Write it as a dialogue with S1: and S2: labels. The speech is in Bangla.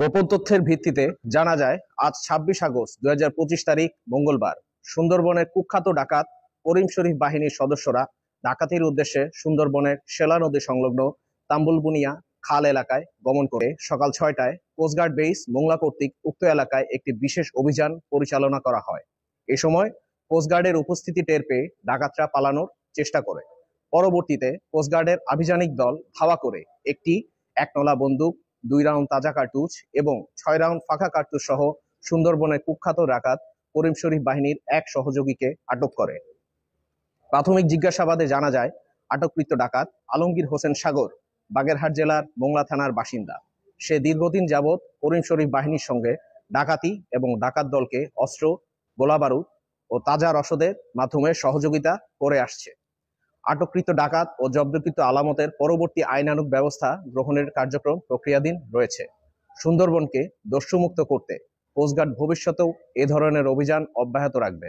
S1: গোপন তথ্যের ভিত্তিতে জানা যায় আজ 26 আগস্ট 2025 তারিখ মঙ্গলবার সুন্দরবনের কুখ্যাত ডাকাত করিম শরীফ বাহিনীর সদস্যরা ডাকাতির উদ্দেশ্যে সুন্দরবনের সেলা নদী সংলগ্ন তাম্বুলবুনিয়া খাল এলাকায় গমন করে সকাল 6টায় কোস্টগার্ড বেস মোংলা কর্তৃক উক্ত এলাকায় একটি বিশেষ অভিযান পরিচালনা করা হয়। এ সময় কোস্টগার্ডের উপস্থিতি টের পেয়ে ডাকাতরা পালানোর চেষ্টা করে। পরবর্তীতে কোস্টগার্ডের আভিযানিক দল ধাওয়া করে একটি 1 নলা বন্দুক, 2 রাউন্ড তাজা কার্তুজ এবং 6 রাউন্ড ফাঁকা কার্তুজ সহ সুন্দরবনের কুখ্যাত ডাকাত করিম শরীফ বাহিনীর এক সহযোগীকে আটক করে। প্রাথমিক জিজ্ঞাসাবাদে জানা যায় আটককৃত ডাকাত আলমগীর হোসেন সাগর বাগেরহাট জেলার মোংলা থানার বাসিন্দা। সে দীর্ঘদিন যাবৎ করিম শরীফ বাহিনীর সঙ্গে ডাকাতি এবং ডাকাত দলকে অস্ত্র, গোলাবারুদ ও তাজা রসদের মাধ্যমে সহযোগিতা করে আসছে। আটককৃত ডাকাত ও জব্দকৃত আলামতের পরবর্তী আইনানুগ ব্যবস্থা গ্রহণের কার্যক্রম প্রক্রিয়াধীন রয়েছে। সুন্দরবনকে দস্যুমুক্ত করতে কোস্টগার্ড ভবিষ্যতেও এ ধরনের অভিযান অব্যাহত রাখবে।